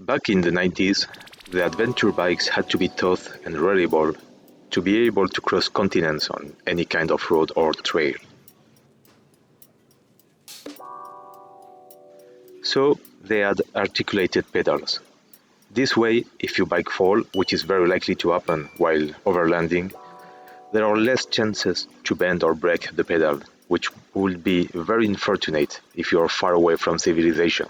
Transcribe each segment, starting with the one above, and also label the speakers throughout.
Speaker 1: Back in the 90s, the adventure bikes had to be tough and reliable to be able to cross continents on any kind of road or trail. So they had articulated pedals. This way, if your bike falls, which is very likely to happen while overlanding, there are less chances to bend or break the pedal, which would be very unfortunate if you are far away from civilization.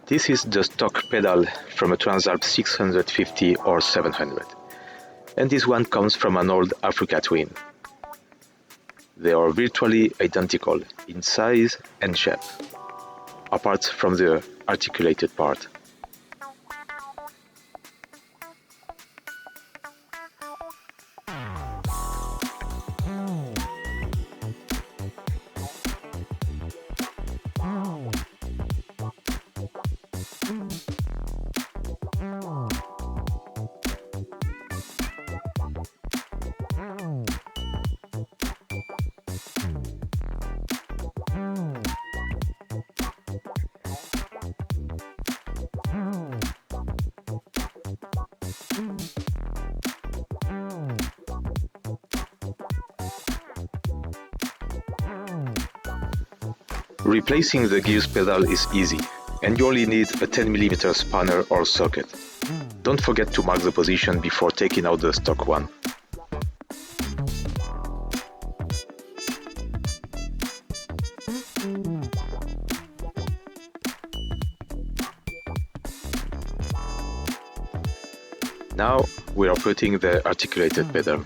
Speaker 1: This is the stock pedal from a Transalp 650 or 700, and this one comes from an old Africa Twin. They are virtually identical in size and shape, apart from the articulated part. Replacing the gears pedal is easy, and you only need a 10mm spanner or socket. Don't forget to mark the position before taking out the stock one. Now we are putting the articulated pedal.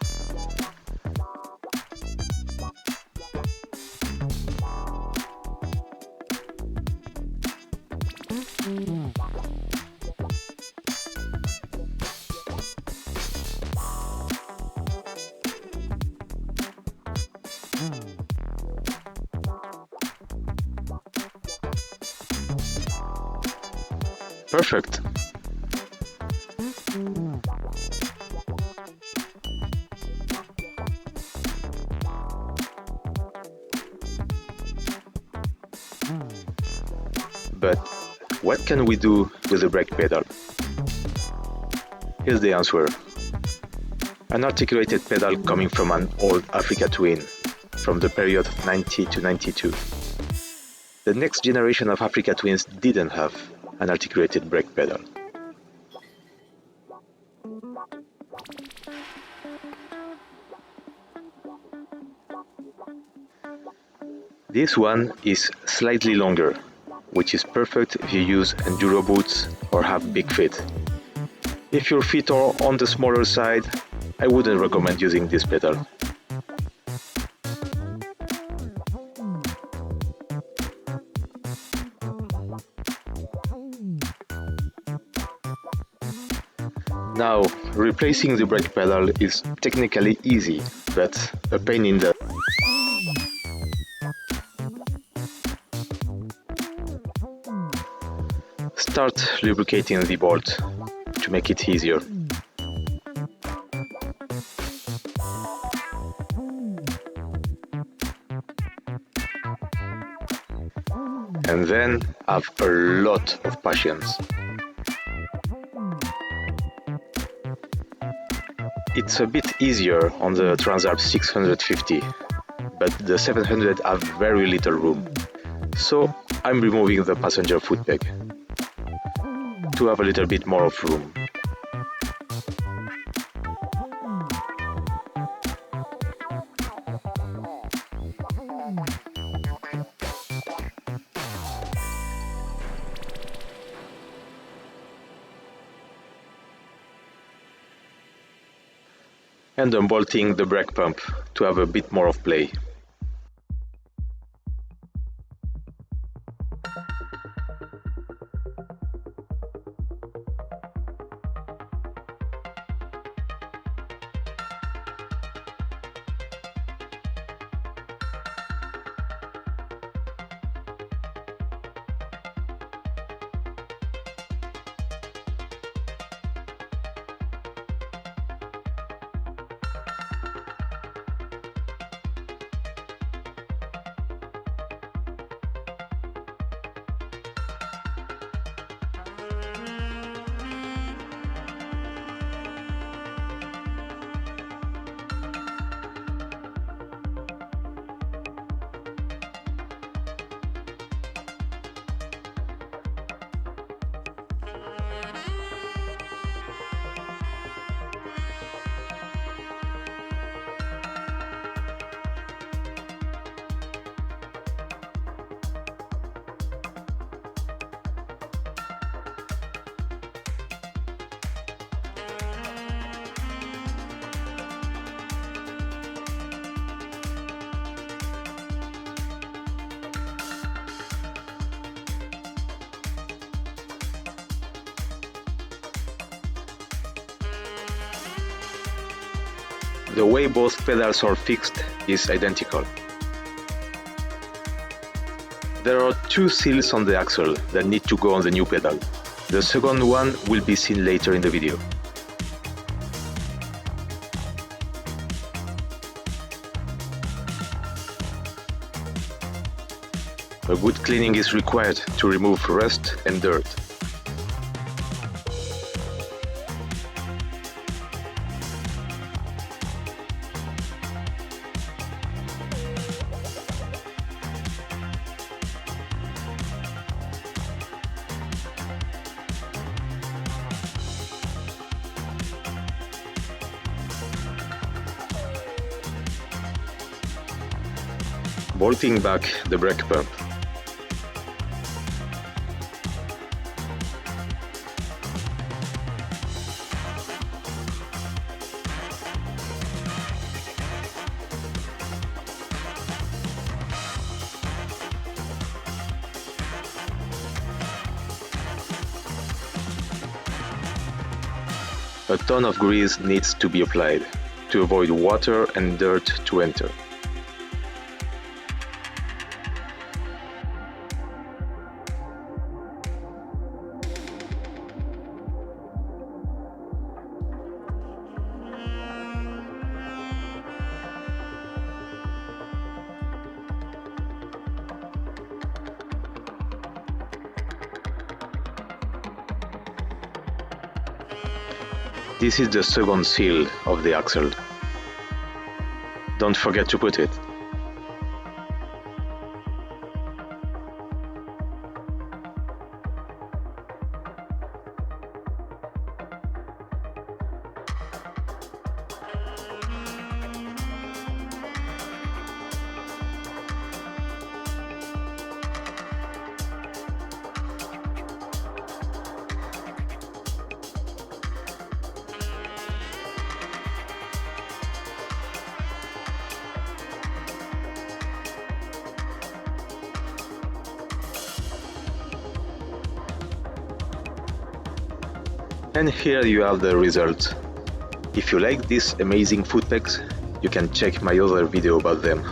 Speaker 1: Perfect! But what can we do with the brake pedal? Here's the answer. An articulated pedal coming from an old Africa Twin from the period 90 to 92. The next generation of Africa Twins didn't have an articulated brake pedal. This one is slightly longer, which is perfect if you use enduro boots or have big feet. If your feet are on the smaller side, I wouldn't recommend using this pedal. Now, replacing the brake pedal is technically easy, but a pain in the... Start lubricating the bolt to make it easier. And then have a lot of patience. It's a bit easier on the Transalp 650, but the 700 have very little room. So I'm removing the passenger foot peg to have a little bit more of room. And unbolting the brake pump to have a bit more of play. The way both pedals are fixed is identical. There are two seals on the axle that need to go on the new pedal. The second one will be seen later in the video. A good cleaning is required to remove rust and dirt. Bolting back the brake pump. A ton of grease needs to be applied to avoid water and dirt to enter. This is the second seal of the axle. Don't forget to put it. And here you have the result. If you like these amazing foot pegs, you can check my other video about them.